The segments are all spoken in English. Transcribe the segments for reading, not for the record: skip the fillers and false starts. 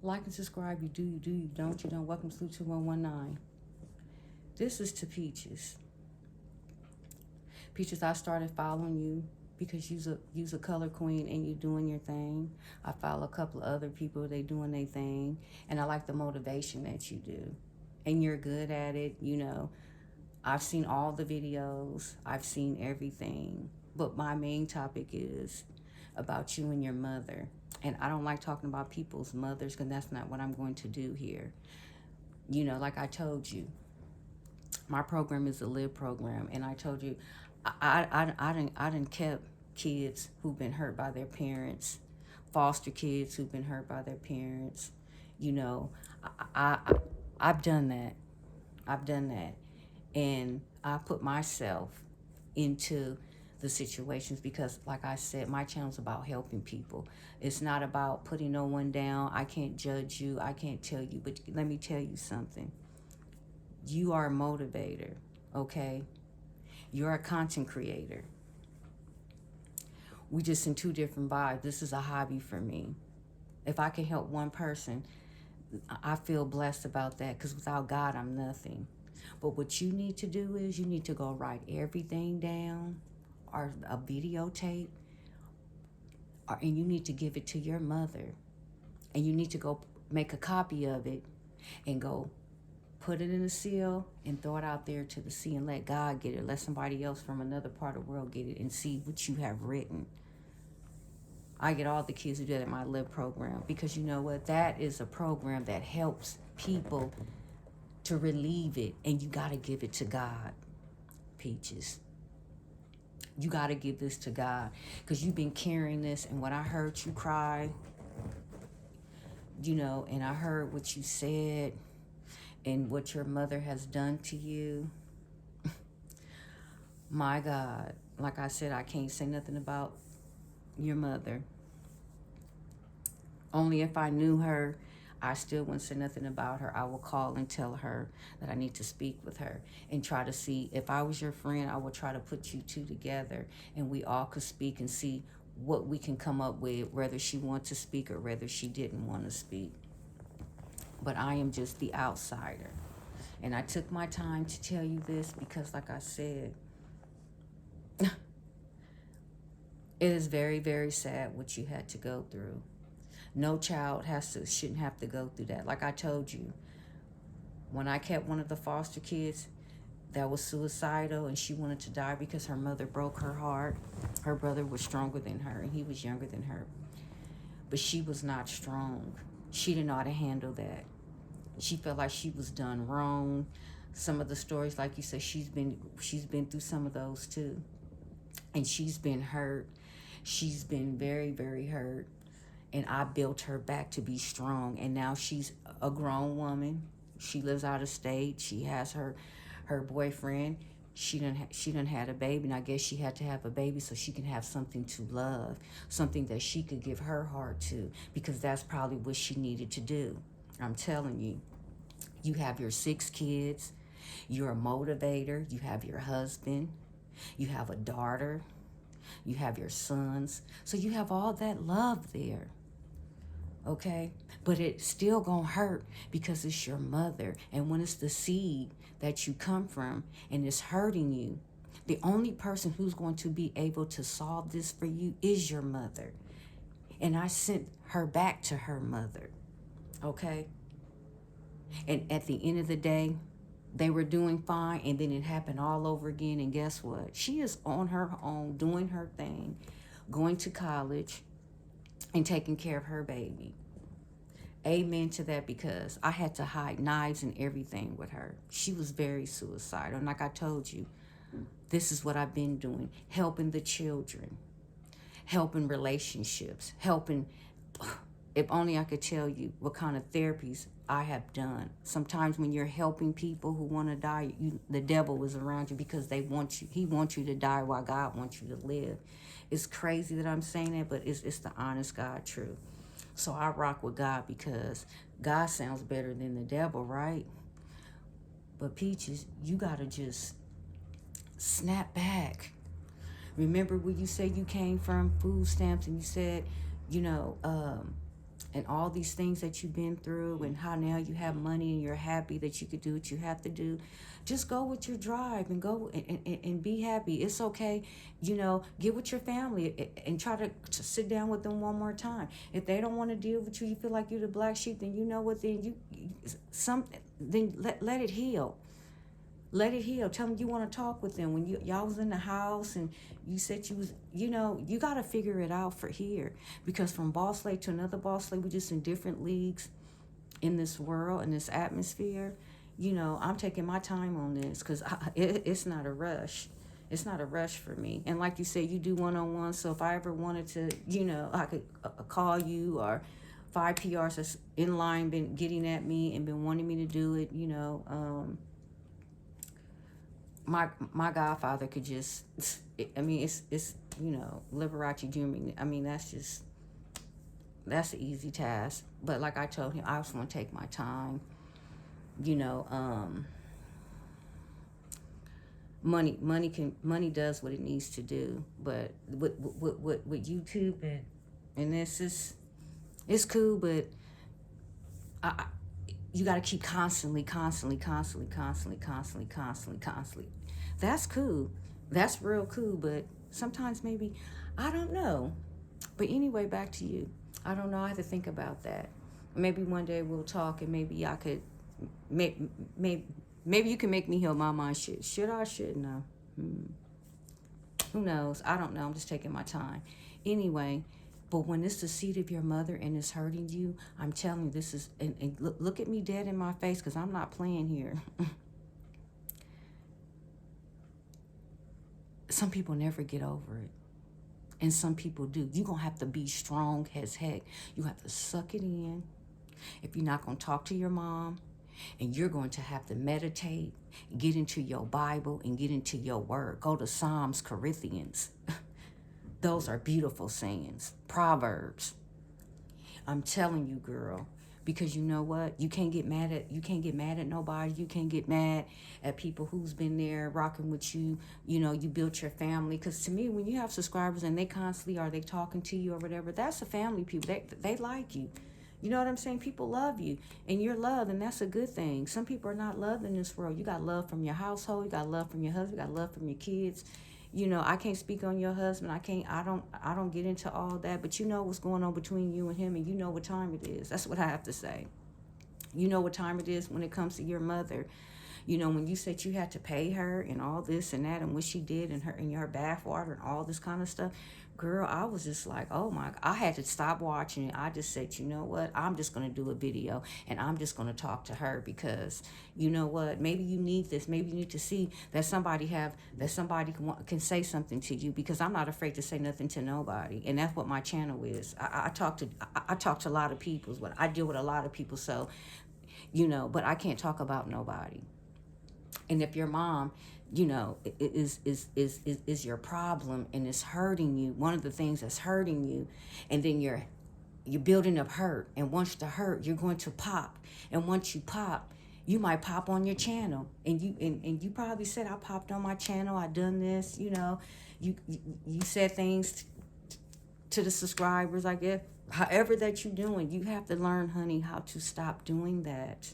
Like and subscribe. You do, you do, you don't, you don't. Welcome to 2119. This is to Peaches. Peaches, I started following you because you's a color queen and you doing your thing. I follow a couple of other people, they doing their thing. And I like the motivation that you do. And you're good at it, you know. I've seen all the videos. I've seen everything. But my main topic is about you and your mother. And I don't like talking about people's mothers because that's not what I'm going to do here. You know, like I told you, my program is a live program. And I told you, I didn't kept kids who've been hurt by their parents, foster kids who've been hurt by their parents. You know, I've done that. I've done that. And I put myself into the situations because, like I said, my channel's about helping people. It's not about putting no one down. I can't judge you. I can't tell you. But let me tell you something. You are a motivator, okay? You're a content creator. We just in two different vibes. This is a hobby for me. If I can help one person, I feel blessed about that because without God, I'm nothing. But what you need to do is you need to go write everything down or a videotape, and you need to give it to your mother. And you need to go make a copy of it and go put it in a seal and throw it out there to the sea and let God get it. Let somebody else from another part of the world get it and see what you have written. I get all the kids who do that in my live program because you know what? That is a program that helps people to relieve it, and you got to give it to God, Peaches. You got to give this to God because you've been carrying this, and when I heard you cry, you know, and I heard what you said and what your mother has done to you, my God, like I said, I can't say nothing about your mother. Only if I knew her, I still wouldn't say nothing about her. I will call and tell her that I need to speak with her and try to see, if I was your friend, I would try to put you two together and we all could speak and see what we can come up with, whether she wanted to speak or whether she didn't want to speak. But I am just the outsider. And I took my time to tell you this because, like I said, it is very, very sad what you had to go through. No child shouldn't have to go through that. Like I told you, when I kept one of the foster kids that was suicidal and she wanted to die because her mother broke her heart, her brother was stronger than her and he was younger than her. But she was not strong. She didn't know how to handle that. She felt like she was done wrong. Some of the stories, like you said, she's been through some of those too. And she's been hurt. She's been very, very hurt. And I built her back to be strong. And now she's a grown woman. She lives out of state. She has her boyfriend. She done had a baby, and I guess she had to have a baby so she can have something to love, something that she could give her heart to, because that's probably what she needed to do. I'm telling you, you have your 6 kids. You're a motivator. You have your husband. You have a daughter. You have your sons. So you have all that love there. Okay, but it's still gonna hurt because it's your mother, and when it's the seed that you come from and it's hurting you, the only person who's going to be able to solve this for you is your mother. And I sent her back to her mother, okay? And at the end of the day, they were doing fine, and then it happened all over again, and guess what? She is on her own, doing her thing, going to college, and taking care of her baby. Amen to that, because I had to hide knives and everything with her. She was very suicidal. And like I told you, this is what I've been doing, helping the children, helping relationships, helping. If only I could tell you what kind of therapies I have done. Sometimes when you're helping people who want to die, the devil is around you because they want you. He wants you to die while God wants you to live. It's crazy that I'm saying that, but it's the honest God truth. So I rock with God because God sounds better than the devil, right? But Peaches, you got to just snap back. Remember when you said you came from food stamps and you said, you know, and all these things that you've been through, and how now you have money and you're happy that you could do what you have to do, just go with your drive and go and be happy. It's okay. Get with your family and try to sit down with them one more time. If they don't want to deal with you, you feel like you're the black sheep, then you know what, then let it heal. Let it heal. Tell them you want to talk with them. When y'all was in the house and you said you was, you got to figure it out for here. Because from boss lady to another boss lady, we're just in different leagues in this world, in this atmosphere. I'm taking my time on this because it's not a rush. It's not a rush for me. And like you said, you do one-on-one. So if I ever wanted to, I could call you, or 5 PRs that's in line been getting at me and been wanting me to do it, my godfather could just, I mean, it's Liberace Jr. I mean, that's an easy task. But like I told him, I just want to take my time. Money does what it needs to do. But with YouTube and this it's cool, but you got to keep constantly. That's cool. That's real cool, but sometimes maybe, I don't know. But anyway, back to you. I don't know. I have to think about that. Maybe one day we'll talk, and maybe I could, maybe you can make me heal my mind. Should I? Shouldn't I? Who knows? I don't know. I'm just taking my time. Anyway, but when it's the seed of your mother and it's hurting you, I'm telling you, this is, and look at me dead in my face, because I'm not playing here. Some people never get over it. And some people do. You're going to have to be strong as heck. You have to suck it in. If you're not going to talk to your mom, and you're going to have to meditate, get into your Bible, and get into your word. Go to Psalms, Corinthians. Those are beautiful sayings. Proverbs. I'm telling you, girl, because you know what? You can't get mad at nobody. You can't get mad at people who's been there rocking with you. You built your family. Because to me, when you have subscribers and they constantly are they talking to you or whatever, that's the family people. They like you. You know what I'm saying? People love you, and you're loved, and that's a good thing. Some people are not loved in this world. You got love from your household. You got love from your husband. You got love from your kids. I can't speak on your husband. I don't get into all that, but you know what's going on between you and him, and you know what time it is. That's what I have to say. You know what time it is when it comes to your mother. When you said you had to pay her and all this and that, and what she did in her bath water and all this kind of stuff, girl, I was just like, oh my, I had to stop watching it. I just said, you know what, I'm just going to do a video, and I'm just going to talk to her, because you know what, maybe you need this. Maybe you need to see that somebody can say something to you, because I'm not afraid to say nothing to nobody. And that's what my channel is. I talk to a lot of people. I deal with a lot of people. So, but I can't talk about nobody. And if your mom, is your problem and is hurting you, one of the things that's hurting you, and then you're building up hurt, and once the hurt, you're going to pop, and once you pop, you might pop on your channel, and you probably said, I popped on my channel, I done this, you said things to the subscribers, I guess, however that you're doing. You have to learn, honey, how to stop doing that.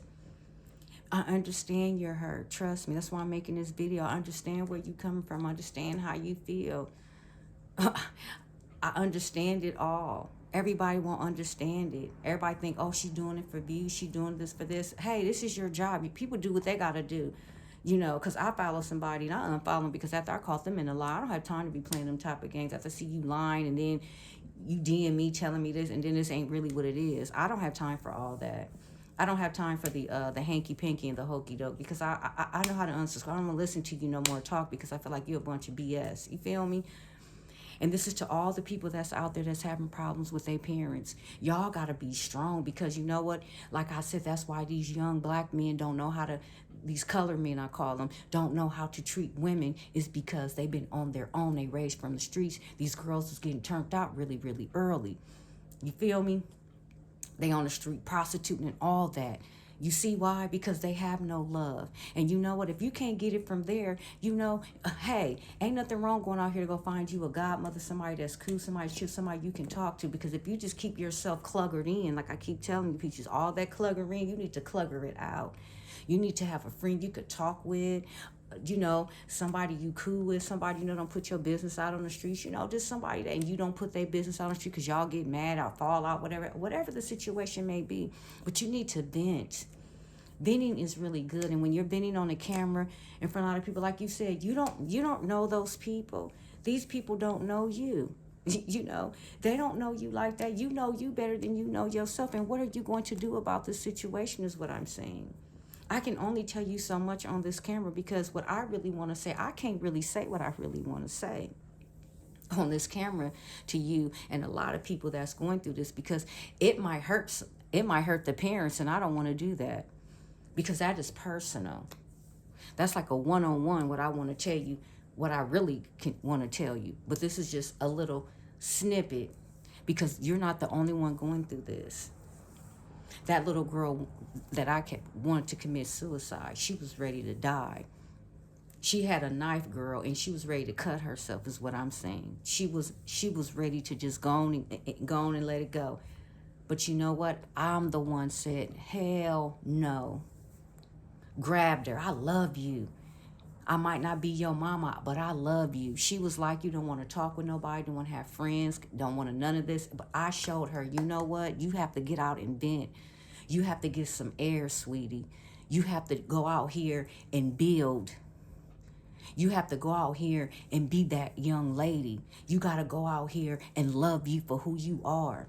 I understand your hurt. Trust me. That's why I'm making this video. I understand where you're coming from. I understand how you feel. I understand it all. Everybody won't understand it. Everybody think, oh, she's doing it for views. She's doing this for this. Hey, this is your job. People do what they got to do. Because I follow somebody and I unfollow them because after I caught them in a lie, I don't have time to be playing them type of games. After I see you lying and then you DM me telling me this and then this ain't really what it is. I don't have time for all that. I don't have time for the hanky-panky and the hokey-doke, because I know how to unsubscribe. I don't want to listen to you no more talk, because I feel like you're a bunch of BS. You feel me? And this is to all the people that's out there that's having problems with their parents. Y'all got to be strong, because you know what? Like I said, that's why these young black men don't know how to, these colored men, I call them, don't know how to treat women, is because they've been on their own. They raised from the streets. These girls is getting turned out really, really early. You feel me? They on the street prostituting and all that. You see why? Because they have no love. And you know what? If you can't get it from there, you know, hey, ain't nothing wrong going out here to go find you a godmother, somebody that's cool, somebody chill, somebody you can talk to. Because if you just keep yourself cluggered in, like I keep telling you, Peaches, all that cluggering in, you need to clugger it out. You need to have a friend you could talk with, you know, somebody you cool with, somebody, you know, don't put your business out on the streets, you know, just somebody that, and you don't put their business out on the street because y'all get mad or fall out, whatever the situation may be. But you need to vent. Venting is really good. And when you're venting on the camera in front of a lot of people, like you said, you don't know those people. These people don't know you. You know, they don't know you like that. You know you better than you know yourself. And what are you going to do about this situation is what I'm saying. I can only tell you so much on this camera because what I really want to say, I can't really say what I really want to say on this camera to you and a lot of people that's going through this, because it might hurt the parents, and I don't want to do that because that is personal. That's like a one-on-one what I want to tell you, what I really want to tell you. But this is just a little snippet because you're not the only one going through this. That little girl that I kept wanted to commit suicide, she was ready to die. She had a knife, girl, and she was ready to cut herself, is what I'm saying. She was ready to just go on and let it go. But you know what? I'm the one said, hell no. Grabbed her. I love you. I might not be your mama, but I love you. She was like, you don't want to talk with nobody, don't want to have friends, don't want to none of this. But I showed her, you know what? You have to get out and vent. You have to get some air, sweetie. You have to go out here and build. You have to go out here and be that young lady. You got to go out here and love you for who you are.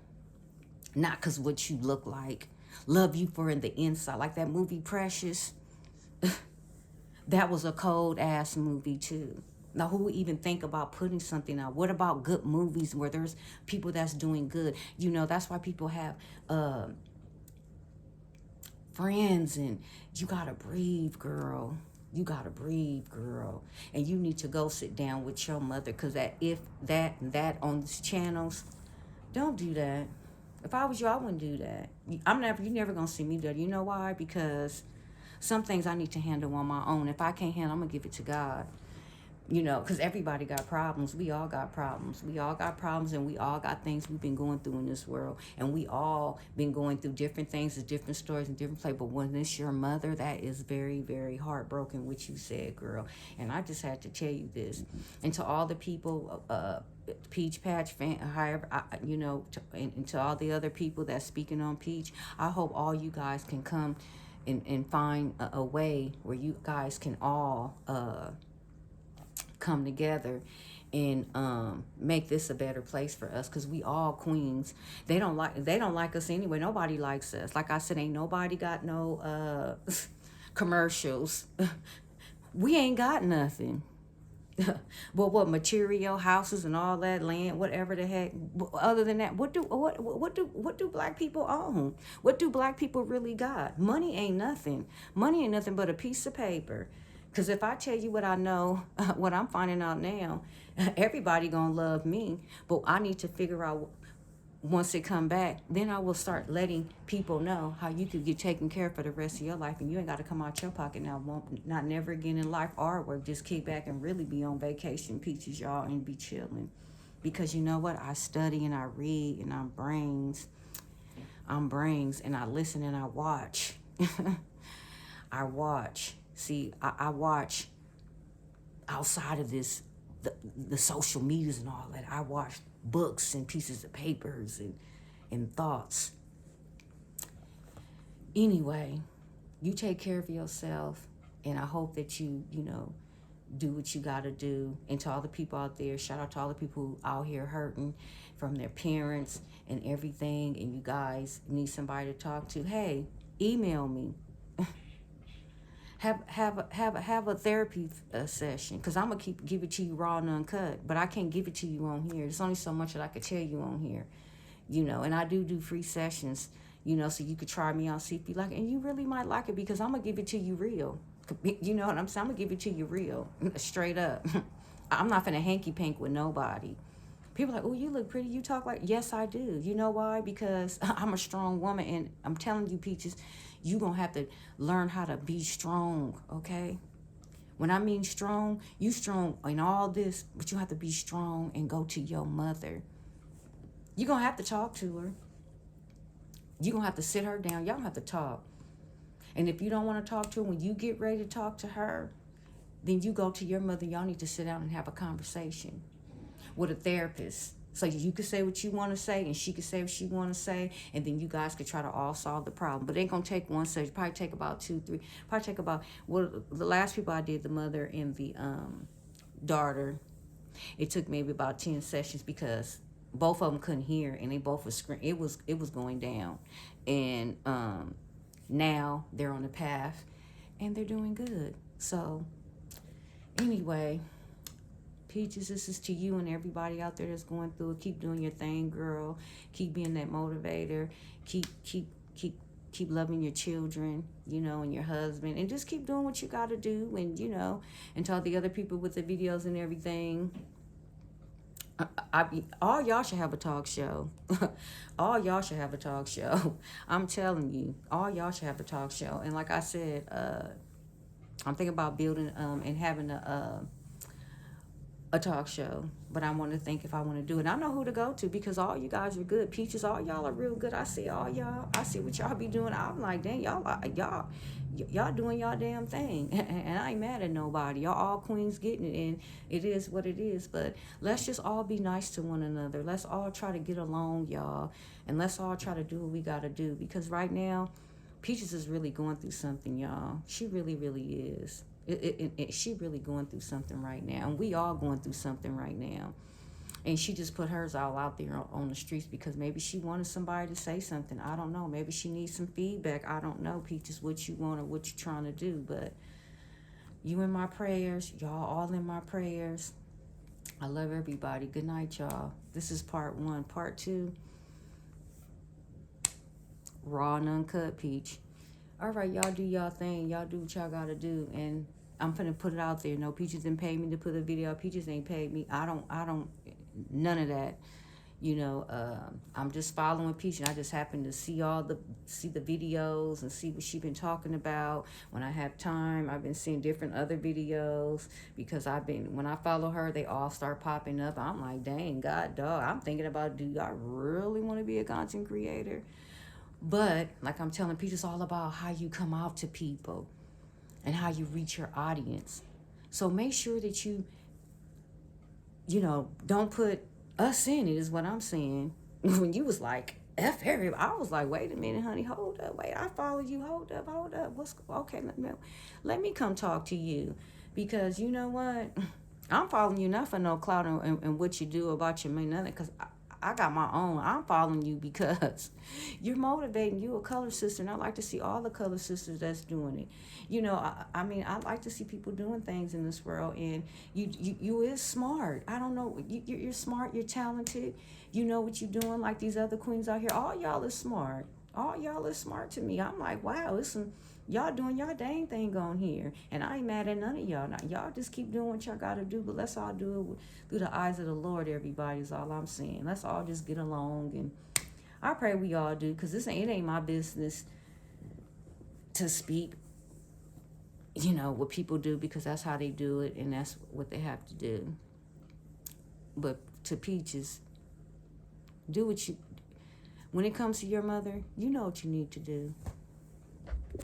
Not because what you look like. Love you for in the inside. Like that movie Precious. That was a cold ass movie too. Now, who would even think about putting something out? What about good movies where there's people that's doing good? You know, that's why people have friends, and you gotta breathe, girl. You gotta breathe, girl. And you need to go sit down with your mother, because that on these channels, don't do that. If I was you, I wouldn't do that. You're never gonna see me do that. You know why? Because some things I need to handle on my own. If I can't handle, I'm going to give it to God. You know, because everybody got problems. We all got problems. We all got problems, and we all got things we've been going through in this world. And we all been going through different things, and different stories, and different places. But when it's your mother, that is very, very heartbroken, what you said, girl. And I just had to tell you this. And to all the people, Peach Patch fan, however, you know, and to all the other people that's speaking on Peach, I hope all you guys can come and find a way where you guys can all come together and make this a better place for us, because we all queens. They don't like us anyway. Nobody likes us. Like I said, ain't nobody got no commercials. We ain't got nothing. Well, what material, houses and all that, land, whatever the heck. Other than that, what do black people own? What do black people really got? Money ain't nothing. Money ain't nothing but a piece of paper. Because if I tell you what I know, what I'm finding out now, everybody gonna love me. But I need to figure out, once it come back, then I will start letting people know how you could get taken care of for the rest of your life, and you ain't got to come out your pocket now. Not never again in life or work. Just kick back and really be on vacation, Peaches, y'all, and be chilling. Because you know what? I study and I read and I'm brains, and I listen and I watch. I watch. See, I watch outside of this, the social medias and all that. I watch books and pieces of papers and thoughts. Anyway, you take care of yourself, and I hope that you know, do what you got to do. And to all the people out there, shout out to all the people who out here hurting from their parents and everything, and you guys need somebody to talk to. Hey, email me. Have a therapy session, because I'm gonna give it to you raw and uncut, but I can't give it to you on here. There's only so much that I could tell you on here, you know. And I do free sessions, you know, so you could try me out, see if you like it, and you really might like it, because I'm gonna give it to you real. You know what I'm saying? I'm gonna give it to you real, straight up. I'm not finna hanky pank with nobody. People are like, oh, you look pretty. You talk like, yes, I do. You know why? Because I'm a strong woman. And I'm telling you, Peaches, you're going to have to learn how to be strong, okay? When I mean strong, you strong in all this, but you have to be strong and go to your mother. You're going to have to talk to her. You're going to have to sit her down. Y'all don't have to talk. And if you don't want to talk to her, when you get ready to talk to her, then you go to your mother. Y'all need to sit down and have a conversation with a therapist. So you can say what you want to say, and she can say what she want to say, and then you guys could try to all solve the problem. But it ain't going to take one session. Probably take about 2, 3. Probably take about, well, the last people I did, the mother and the daughter, it took maybe about 10 sessions because both of them couldn't hear, and they both were screaming. It was going down. And now they're on the path, and they're doing good. So anyway, Peaches, this is to you and everybody out there that's going through it. Keep doing your thing, girl. Keep being that motivator. Keep loving your children, you know, and your husband, and just keep doing what you got to do. And you know, and tell the other people with the videos and everything. All y'all should have a talk show. All y'all should have a talk show. I'm telling you, all y'all should have a talk show. And like I said, I'm thinking about building and having a talk show, but I want to think if I want to do it. I know who to go to because all you guys are good. Peaches, all y'all are real good. I see all y'all. I see what y'all be doing. I'm like, dang, y'all doing y'all damn thing. And I ain't mad at nobody. Y'all all queens getting it, and it is what it is. But let's just all be nice to one another. Let's all try to get along, y'all, and let's all try to do what we got to do, because right now Peaches is really going through something, y'all. She really, really is. She really going through something right now, and we all going through something right now. And she just put hers all out there on the streets because maybe she wanted somebody to say something. I don't know. Maybe she needs some feedback. I don't know, Peaches, what you want or what you're trying to do. But you in my prayers. Y'all all in my prayers. I love everybody. Good night, y'all. This is part 1. Part 2, raw and uncut, Peach. All right, y'all do y'all thing. Y'all do what y'all got to do. And I'm finna put it out there. No, Peaches didn't pay me to put a video. Peaches ain't paid me. I don't, none of that. You know, I'm just following Peach, and I just happen to see the videos and see what she been talking about. When I have time, I've been seeing different other videos because when I follow her, they all start popping up. I'm like, dang, God, dog. I'm thinking about, do y'all really want to be a content creator? But like I'm telling Peach, it's all about how you come out to people and how you reach your audience. So make sure that you know, don't put us in it, is what I'm saying. When you was like, F everybody, I was like, wait a minute, honey, hold up, wait, I follow you, hold up. Okay, let me come talk to you. Because you know what? I'm following you not for no clout and what you do about your money, nothing, because I got my own. I'm following you because you're motivating. You a color sister, and I like to see all the color sisters that's doing it. You know, I mean, I like to see people doing things in this world, and you is smart. I don't know, you're smart, you're talented. You know what you're doing, like these other queens out here. All y'all is smart. All y'all is smart to me. I'm like, wow, listen, y'all doing y'all dang thing on here, and I ain't mad at none of y'all. Now, y'all just keep doing what y'all gotta do, but let's all do it through the eyes of the Lord. Everybody is all I'm saying. Let's all just get along, and I pray we all do, because it ain't my business to speak, you know, what people do, because that's how they do it, and that's what they have to do. But to Peaches, do what you, when it comes to your mother, you know what you need to do.